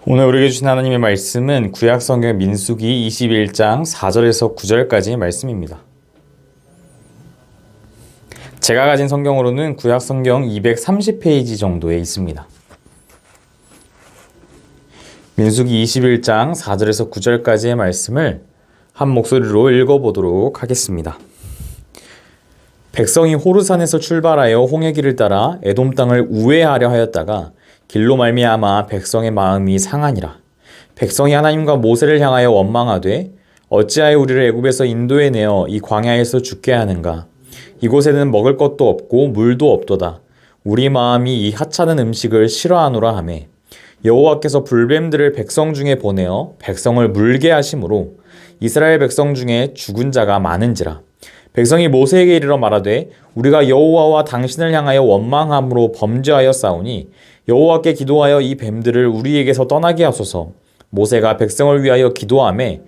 오늘 우리에게 주신 하나님의 말씀은 구약성경 민수기 21장 4절에서 9절까지의 말씀입니다. 제가 가진 성경으로는 구약성경 230페이지 정도에 있습니다. 민수기 21장 4절에서 9절까지의 말씀을 한 목소리로 읽어보도록 하겠습니다. 백성이 호르산에서 출발하여 홍해 길을 따라 에돔 땅을 우회하려 하였다가 길로 말미암아 백성의 마음이 상하니라. 백성이 하나님과 모세를 향하여 원망하되 어찌하여 우리를 애굽에서 인도해 내어 이 광야에서 죽게 하는가. 이곳에는 먹을 것도 없고 물도 없도다. 우리 마음이 이 하찮은 음식을 싫어하노라 하며 여호와께서 불뱀들을 백성 중에 보내어 백성을 물게 하심으로 이스라엘 백성 중에 죽은 자가 많은지라. 백성이 모세에게 이르러 말하되 우리가 여호와와 당신을 향하여 원망함으로 범죄하여 싸우니 여호와께 기도하여 이 뱀들을 우리에게서 떠나게 하소서. 모세가 백성을 위하여 기도하매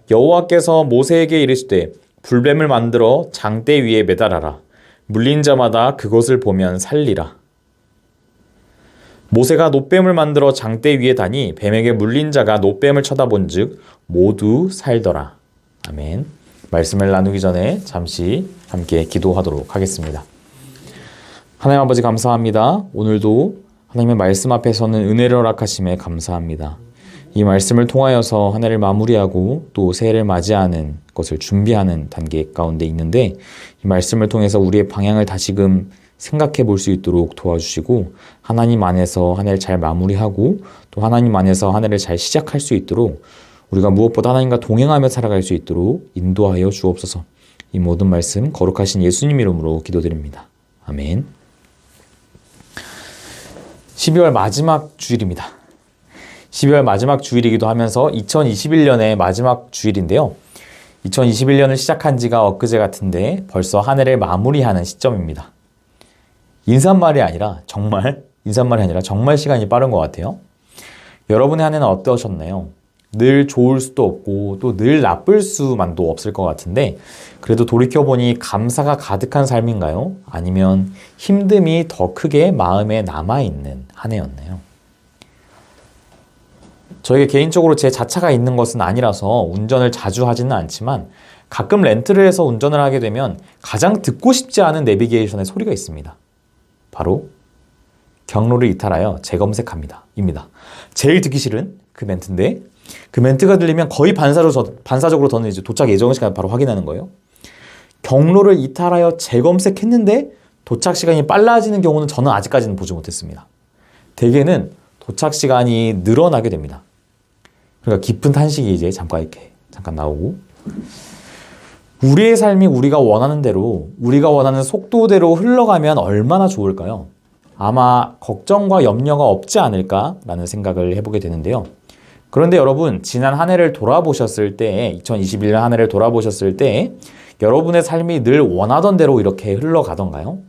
여호와께서 모세에게 이르시되 불뱀을 만들어 장대 위에 매달아라. 물린 자마다 그것을 보면 살리라. 모세가 놋뱀을 만들어 장대 위에 다니 뱀에게 물린 자가 놋뱀을 쳐다본즉 모두 살더라. 아멘. 말씀을 나누기 전에 잠시 함께 기도하도록 하겠습니다. 하나님 아버지 감사합니다. 오늘도 하나님의 말씀 앞에서는 은혜를 허락하심에 감사합니다. 이 말씀을 통하여서 한 해를 마무리하고 또 새해를 맞이하는 것을 준비하는 단계 가운데 있는데 이 말씀을 통해서 우리의 방향을 다시금 생각해 볼 수 있도록 도와주시고 하나님 안에서 한 해를 잘 마무리하고 또 하나님 안에서 한 해를 잘 시작할 수 있도록 우리가 무엇보다 하나님과 동행하며 살아갈 수 있도록 인도하여 주옵소서. 이 모든 말씀 거룩하신 예수님 이름으로 기도드립니다. 아멘. 12월 마지막 주일입니다. 12월 마지막 주일이기도 하면서 2021년의 마지막 주일인데요. 2021년을 시작한 지가 엊그제 같은데 벌써 한 해를 마무리하는 시점입니다. 인사말이 아니라 정말 시간이 빠른 것 같아요. 여러분의 한 해는 어떠셨나요? 늘 좋을 수도 없고 또 늘 나쁠 수만도 없을 것 같은데 그래도 돌이켜보니 감사가 가득한 삶인가요? 아니면 힘듦이 더 크게 마음에 남아있는 한 해였나요? 저에게 개인적으로 제 자차가 있는 것은 아니라서 운전을 자주 하지는 않지만 가끔 렌트를 해서 운전을 하게 되면 가장 듣고 싶지 않은 내비게이션의 소리가 있습니다. 바로 경로를 이탈하여 재검색합니다. 입니다. 제일 듣기 싫은 그 멘트인데 그 멘트가 들리면 거의 반사적으로 저는 이제 도착 예정 시간을 바로 확인하는 거예요. 경로를 이탈하여 재검색했는데 도착 시간이 빨라지는 경우는 저는 아직까지는 보지 못했습니다. 대개는 도착 시간이 늘어나게 됩니다. 그러니까 깊은 탄식이 이제 잠깐 나오고 우리의 삶이 우리가 원하는 대로 우리가 원하는 속도대로 흘러가면 얼마나 좋을까요? 아마 걱정과 염려가 없지 않을까라는 생각을 해보게 되는데요. 그런데 여러분 지난 한 해를 돌아보셨을 때 2021년 한 해를 돌아보셨을 때 여러분의 삶이 늘 원하던 대로 이렇게 흘러가던가요?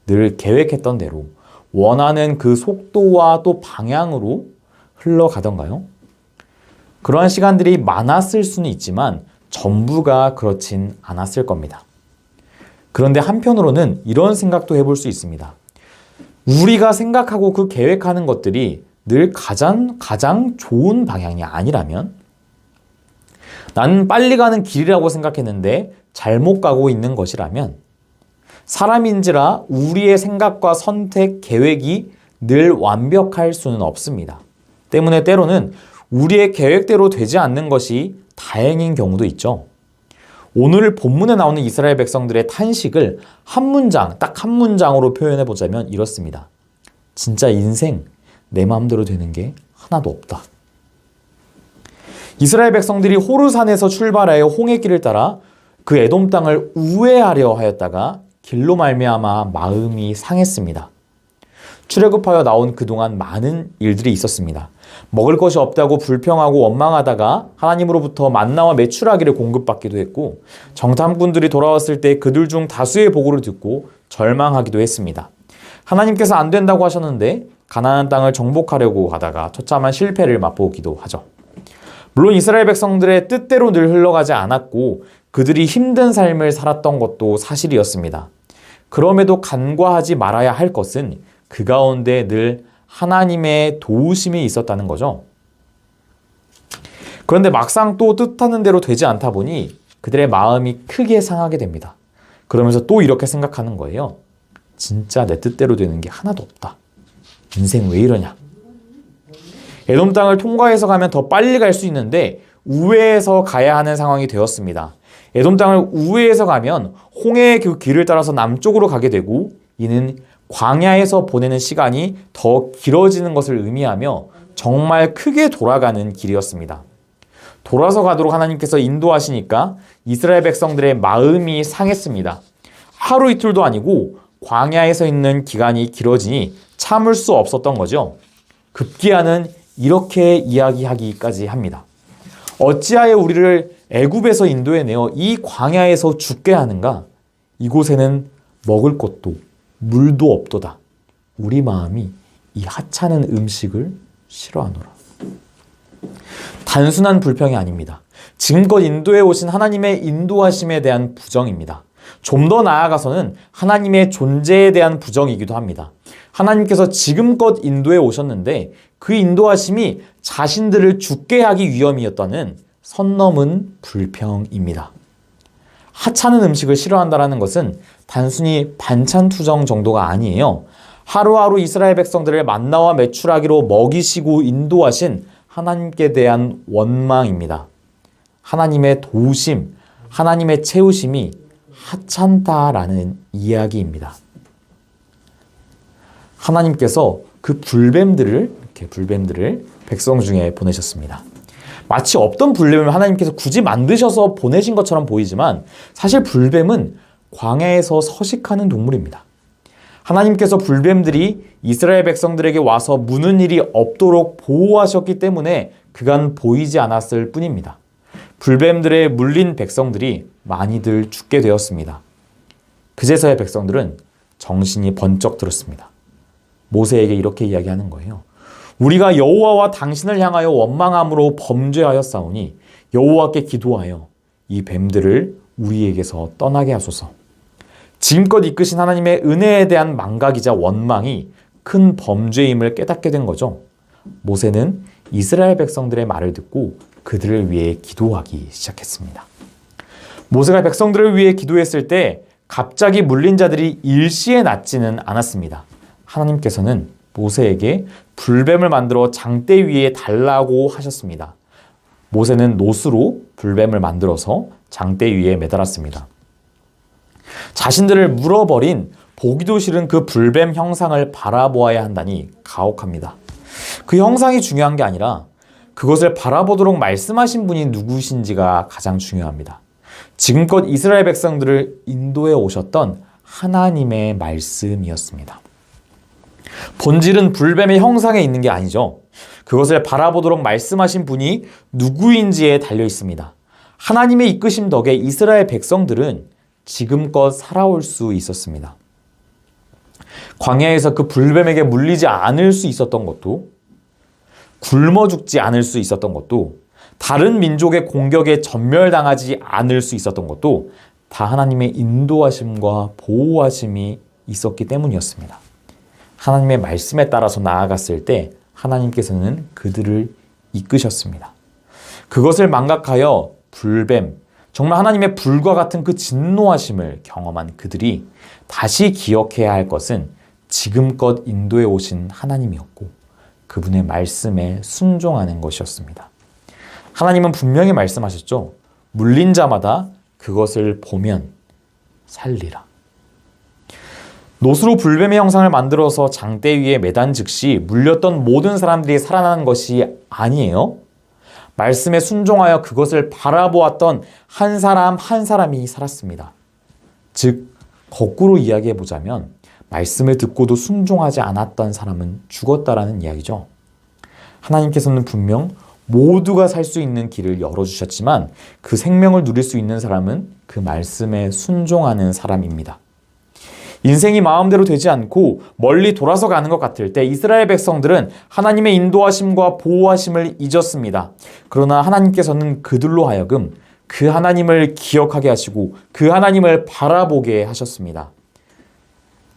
늘 계획했던 대로 원하는 그 속도와 또 방향으로 흘러가던가요? 그러한 시간들이 많았을 수는 있지만 전부가 그렇진 않았을 겁니다. 그런데 한편으로는 이런 생각도 해볼 수 있습니다. 우리가 생각하고 그 계획하는 것들이 늘 가장 좋은 방향이 아니라면 나는 빨리 가는 길이라고 생각했는데 잘못 가고 있는 것이라면 사람인지라 우리의 생각과 선택, 계획이 늘 완벽할 수는 없습니다. 때문에 때로는 우리의 계획대로 되지 않는 것이 다행인 경우도 있죠. 오늘 본문에 나오는 이스라엘 백성들의 탄식을 딱 한 문장으로 표현해 보자면 이렇습니다. 진짜 인생 내 마음대로 되는 게 하나도 없다. 이스라엘 백성들이 호르산에서 출발하여 홍해길을 따라 그 에돔 땅을 우회하려 하였다가 길로 말미암아 마음이 상했습니다. 출애굽하여 나온 그동안 많은 일들이 있었습니다. 먹을 것이 없다고 불평하고 원망하다가 하나님으로부터 만나와 메추라기를 공급받기도 했고 정탐꾼들이 돌아왔을 때 그들 중 다수의 보고를 듣고 절망하기도 했습니다. 하나님께서 안 된다고 하셨는데 가나안 땅을 정복하려고 하다가 처참한 실패를 맛보기도 하죠. 물론 이스라엘 백성들의 뜻대로 늘 흘러가지 않았고 그들이 힘든 삶을 살았던 것도 사실이었습니다. 그럼에도 간과하지 말아야 할 것은 그 가운데 늘 하나님의 도우심이 있었다는 거죠. 그런데 막상 또 뜻하는 대로 되지 않다 보니 그들의 마음이 크게 상하게 됩니다. 그러면서 또 이렇게 생각하는 거예요. 진짜 내 뜻대로 되는 게 하나도 없다. 인생 왜 이러냐. 에돔 땅을 통과해서 가면 더 빨리 갈 수 있는데 우회해서 가야 하는 상황이 되었습니다. 에돔 땅을 우회해서 가면 홍해의 그 길을 따라서 남쪽으로 가게 되고 이는 광야에서 보내는 시간이 더 길어지는 것을 의미하며 정말 크게 돌아가는 길이었습니다. 돌아서 가도록 하나님께서 인도하시니까 이스라엘 백성들의 마음이 상했습니다. 하루 이틀도 아니고 광야에서 있는 기간이 길어지니 참을 수 없었던 거죠. 급기야는 이렇게 이야기하기까지 합니다. 어찌하여 우리를 애굽에서 인도해내어 이 광야에서 죽게 하는가? 이곳에는 먹을 것도 물도 없도다. 우리 마음이 이 하찮은 음식을 싫어하노라. 단순한 불평이 아닙니다. 지금껏 인도해 오신 하나님의 인도하심에 대한 부정입니다. 좀 더 나아가서는 하나님의 존재에 대한 부정이기도 합니다. 하나님께서 지금껏 인도해 오셨는데 그 인도하심이 자신들을 죽게 하기 위함이었다는 선 넘은 불평입니다. 하찮은 음식을 싫어한다는 것은 단순히 반찬 투정 정도가 아니에요. 하루하루 이스라엘 백성들을 만나와 메추라기로 먹이시고 인도하신 하나님께 대한 원망입니다. 하나님의 도우심, 하나님의 채우심이 하찮다라는 이야기입니다. 하나님께서 그 불뱀들을 백성 중에 보내셨습니다. 마치 없던 불뱀을 하나님께서 굳이 만드셔서 보내신 것처럼 보이지만 사실 불뱀은 광야에서 서식하는 동물입니다. 하나님께서 불뱀들이 이스라엘 백성들에게 와서 무는 일이 없도록 보호하셨기 때문에 그간 보이지 않았을 뿐입니다. 불뱀들에 물린 백성들이 많이들 죽게 되었습니다. 그제서야 백성들은 정신이 번쩍 들었습니다. 모세에게 이렇게 이야기하는 거예요. 우리가 여호와와 당신을 향하여 원망함으로 범죄하였사오니 여호와께 기도하여 이 뱀들을 우리에게서 떠나게 하소서. 지금껏 이끄신 하나님의 은혜에 대한 망각이자 원망이 큰 범죄임을 깨닫게 된 거죠. 모세는 이스라엘 백성들의 말을 듣고 그들을 위해 기도하기 시작했습니다. 모세가 백성들을 위해 기도했을 때 갑자기 물린 자들이 일시에 낫지는 않았습니다. 하나님께서는 모세에게 불뱀을 만들어 장대 위에 달라고 하셨습니다. 모세는 노수로 불뱀을 만들어서 장대 위에 매달았습니다. 자신들을 물어버린 보기도 싫은 그 불뱀 형상을 바라보아야 한다니 가혹합니다. 그 형상이 중요한 게 아니라 그것을 바라보도록 말씀하신 분이 누구신지가 가장 중요합니다. 지금껏 이스라엘 백성들을 인도해 오셨던 하나님의 말씀이었습니다. 본질은 불뱀의 형상에 있는 게 아니죠. 그것을 바라보도록 말씀하신 분이 누구인지에 달려 있습니다. 하나님의 이끄심 덕에 이스라엘 백성들은 지금껏 살아올 수 있었습니다. 광야에서 그 불뱀에게 물리지 않을 수 있었던 것도, 굶어 죽지 않을 수 있었던 것도, 다른 민족의 공격에 전멸당하지 않을 수 있었던 것도 다 하나님의 인도하심과 보호하심이 있었기 때문이었습니다. 하나님의 말씀에 따라서 나아갔을 때 하나님께서는 그들을 이끄셨습니다. 그것을 망각하여 불뱀, 정말 하나님의 불과 같은 그 진노하심을 경험한 그들이 다시 기억해야 할 것은 지금껏 인도해 오신 하나님이었고 그분의 말씀에 순종하는 것이었습니다. 하나님은 분명히 말씀하셨죠. 물린 자마다 그것을 보면 살리라. 노수로 불뱀의 형상을 만들어서 장대 위에 매단 즉시 물렸던 모든 사람들이 살아나는 것이 아니에요. 말씀에 순종하여 그것을 바라보았던 한 사람 한 사람이 살았습니다. 즉, 거꾸로 이야기해 보자면 말씀을 듣고도 순종하지 않았던 사람은 죽었다라는 이야기죠. 하나님께서는 분명 모두가 살 수 있는 길을 열어주셨지만 그 생명을 누릴 수 있는 사람은 그 말씀에 순종하는 사람입니다. 인생이 마음대로 되지 않고 멀리 돌아서 가는 것 같을 때 이스라엘 백성들은 하나님의 인도하심과 보호하심을 잊었습니다. 그러나 하나님께서는 그들로 하여금 그 하나님을 기억하게 하시고 그 하나님을 바라보게 하셨습니다.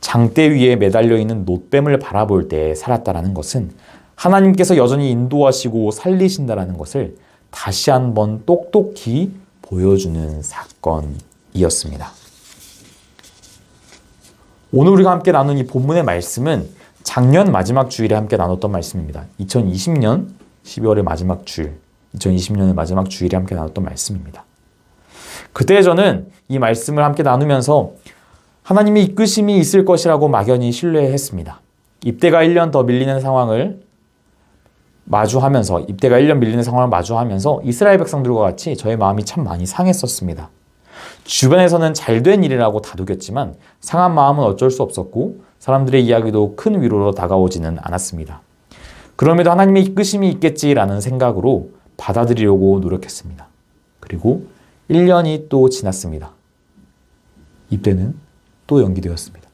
장대 위에 매달려 있는 놋뱀을 바라볼 때 살았다라는 것은 하나님께서 여전히 인도하시고 살리신다라는 것을 다시 한번 똑똑히 보여주는 사건이었습니다. 오늘 우리가 함께 나눈 이 본문의 말씀은 작년 마지막 주일에 함께 나눴던 말씀입니다. 2020년 12월의 마지막 주일, 2020년의 마지막 주일에 함께 나눴던 말씀입니다. 그때 저는 이 말씀을 함께 나누면서 하나님의 이끄심이 있을 것이라고 막연히 신뢰했습니다. 입대가 1년 더 밀리는 상황을 마주하면서 이스라엘 백성들과 같이 저의 마음이 참 많이 상했었습니다. 주변에서는 잘된 일이라고 다독였지만 상한 마음은 어쩔 수 없었고 사람들의 이야기도 큰 위로로 다가오지는 않았습니다. 그럼에도 하나님의 이끄심이 있겠지라는 생각으로 받아들이려고 노력했습니다. 그리고 1년이 또 지났습니다. 입대는 또 연기되었습니다.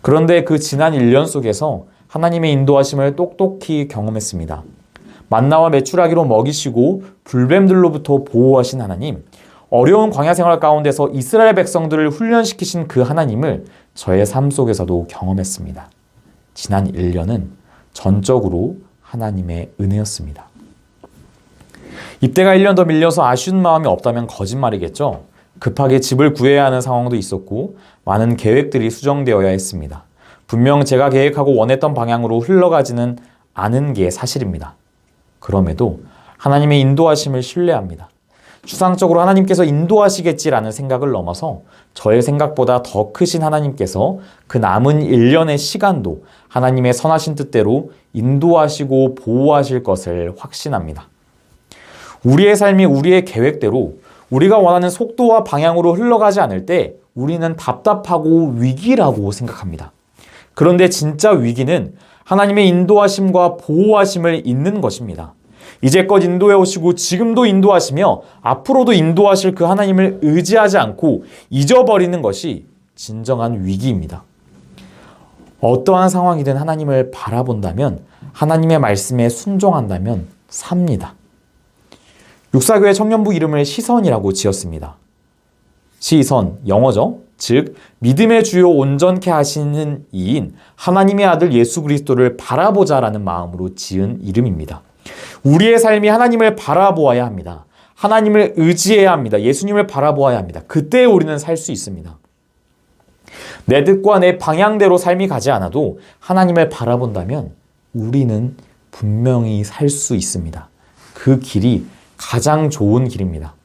그런데 그 지난 1년 속에서 하나님의 인도하심을 똑똑히 경험했습니다. 만나와 메추라기로 먹이시고 불뱀들로부터 보호하신 하나님, 어려운 광야 생활 가운데서 이스라엘 백성들을 훈련시키신 그 하나님을 저의 삶 속에서도 경험했습니다. 지난 1년은 전적으로 하나님의 은혜였습니다. 입대가 1년 더 밀려서 아쉬운 마음이 없다면 거짓말이겠죠. 급하게 집을 구해야 하는 상황도 있었고 많은 계획들이 수정되어야 했습니다. 분명 제가 계획하고 원했던 방향으로 흘러가지는 않은 게 사실입니다. 그럼에도 하나님의 인도하심을 신뢰합니다. 추상적으로 하나님께서 인도하시겠지라는 생각을 넘어서 저의 생각보다 더 크신 하나님께서 그 남은 1년의 시간도 하나님의 선하신 뜻대로 인도하시고 보호하실 것을 확신합니다. 우리의 삶이 우리의 계획대로 우리가 원하는 속도와 방향으로 흘러가지 않을 때 우리는 답답하고 위기라고 생각합니다. 그런데 진짜 위기는 하나님의 인도하심과 보호하심을 잇는 것입니다. 이제껏 인도해 오시고 지금도 인도하시며 앞으로도 인도하실 그 하나님을 의지하지 않고 잊어버리는 것이 진정한 위기입니다. 어떠한 상황이든 하나님을 바라본다면, 하나님의 말씀에 순종한다면 삽니다. 육사교회 청년부 이름을 시선이라고 지었습니다. 시선, 영어죠. 즉 믿음의 주요 온전케 하시는 이인 하나님의 아들 예수 그리스도를 바라보자라는 마음으로 지은 이름입니다. 우리의 삶이 하나님을 바라보아야 합니다. 하나님을 의지해야 합니다. 예수님을 바라보아야 합니다. 그때 우리는 살 수 있습니다. 내 뜻과 내 방향대로 삶이 가지 않아도 하나님을 바라본다면 우리는 분명히 살 수 있습니다. 그 길이 가장 좋은 길입니다.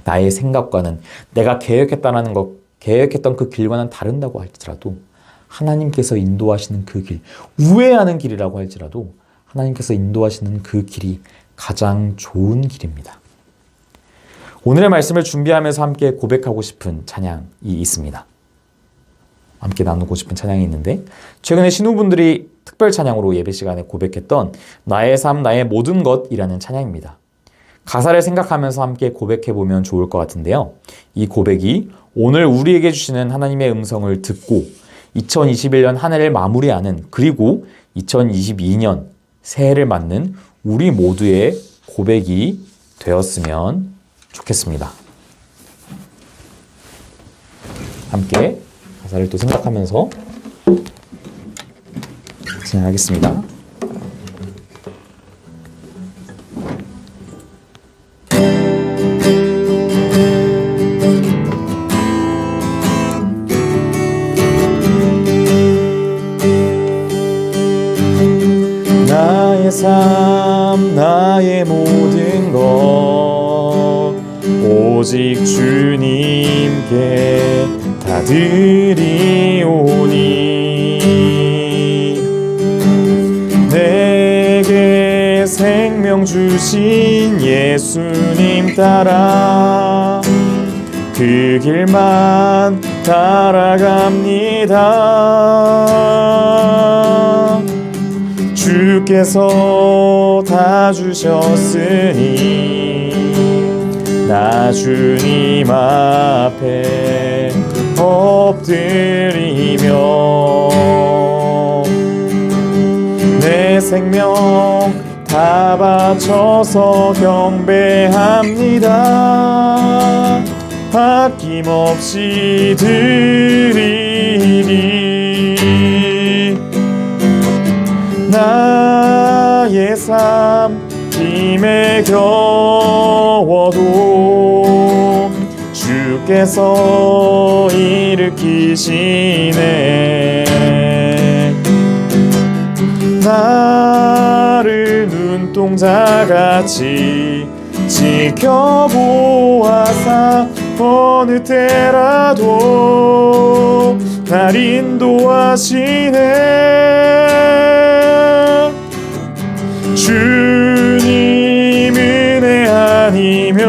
나의 생각과는 내가 계획했던 그 길과는 다른다고 할지라도 하나님께서 인도하시는 그 길, 우회하는 길이라고 할지라도 하나님께서 인도하시는 그 길이 가장 좋은 길입니다. 오늘의 말씀을 준비하면서 함께 고백하고 싶은 찬양이 있습니다. 함께 나누고 싶은 찬양이 있는데 최근에 신우분들이 특별 찬양으로 예배 시간에 고백했던 나의 삶, 나의 모든 것이라는 찬양입니다. 가사를 생각하면서 함께 고백해보면 좋을 것 같은데요. 이 고백이 오늘 우리에게 주시는 하나님의 음성을 듣고 2021년 한 해를 마무리하는, 그리고 2022년 새해를 맞는 우리 모두의 고백이 되었으면 좋겠습니다. 함께 가사를 또 생각하면서 진행하겠습니다. 나의 삶, 나의 모든 것 오직 주님께 다 드리오니 내게 생명 주신 예수님 따라 그 길만 따라갑니다. 주께서 다 주셨으니 나 주님 앞에 엎드리며 내 생명 다 바쳐서 경배합니다. 아낌없이 드리니 나의 삶, 힘에 겨워도 주께서 일으키시네. 나를 눈동자같이 지켜보아사 어느 때라도 날 인도하시네. 주님 은혜 아니면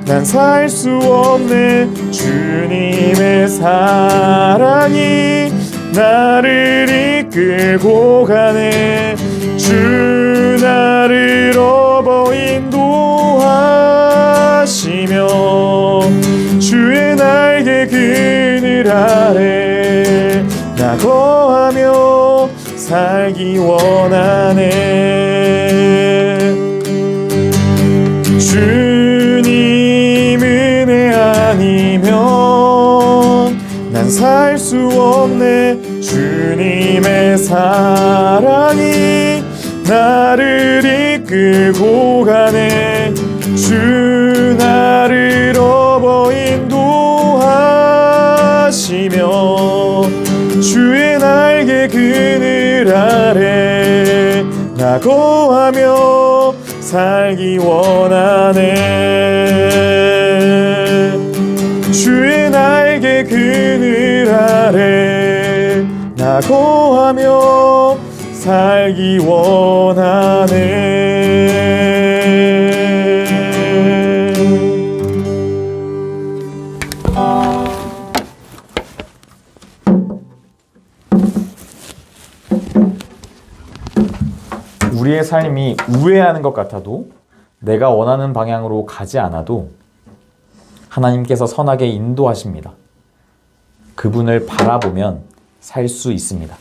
난 살 수 없네. 주님의 사랑이 나를 이끌고 가네. 주 나를 업어 인도하시며 주의 날개 그늘 아래 나 거하며 살기 원하네. 주님 은혜 아니면 난 살 수 없네. 주님의 사랑이 나를 이끌고 가네. 주 나를 업어 인도하시며 주의 날개 그늘 아래 나 거하며 살기 원하네. 주의 날개 그늘 아래 나 거하며 살기 원하네. 우리의 삶이 우회하는 것 같아도 내가 원하는 방향으로 가지 않아도 하나님께서 선하게 인도하십니다. 그분을 바라보면 살 수 있습니다.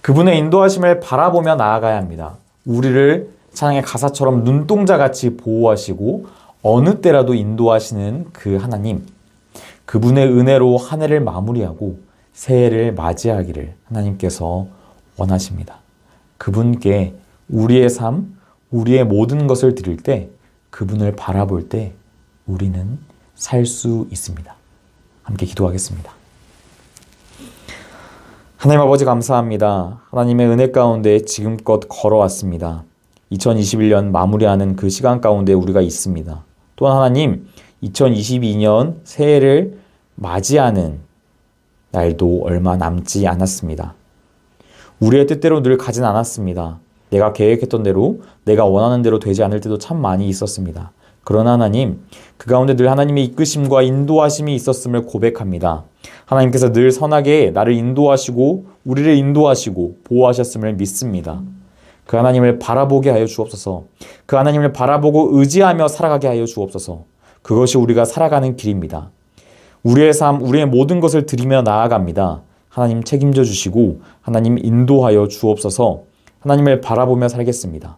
그분의 인도하심을 바라보며 나아가야 합니다. 우리를 찬양의 가사처럼 눈동자같이 보호하시고 어느 때라도 인도하시는 그 하나님, 그분의 은혜로 한 해를 마무리하고 새해를 맞이하기를 하나님께서 원하십니다. 그분께 우리의 삶, 우리의 모든 것을 드릴 때, 그분을 바라볼 때 우리는 살 수 있습니다. 함께 기도하겠습니다. 하나님 아버지 감사합니다. 하나님의 은혜 가운데 지금껏 걸어왔습니다. 2021년 마무리하는 그 시간 가운데 우리가 있습니다. 또한 하나님, 2022년 새해를 맞이하는 날도 얼마 남지 않았습니다. 우리의 뜻대로 늘 가진 않았습니다. 내가 계획했던 대로, 내가 원하는 대로 되지 않을 때도 참 많이 있었습니다. 그러나 하나님, 그 가운데 늘 하나님의 이끄심과 인도하심이 있었음을 고백합니다. 하나님께서 늘 선하게 나를 인도하시고 우리를 인도하시고 보호하셨음을 믿습니다. 그 하나님을 바라보게 하여 주옵소서. 그 하나님을 바라보고 의지하며 살아가게 하여 주옵소서. 그것이 우리가 살아가는 길입니다. 우리의 삶, 우리의 모든 것을 드리며 나아갑니다. 하나님 책임져 주시고 하나님 인도하여 주옵소서. 하나님을 바라보며 살겠습니다.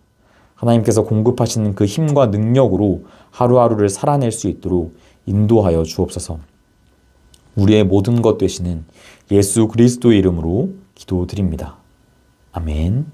하나님께서 공급하시는 그 힘과 능력으로 하루하루를 살아낼 수 있도록 인도하여 주옵소서. 우리의 모든 것 되시는 예수 그리스도의 이름으로 기도드립니다. 아멘.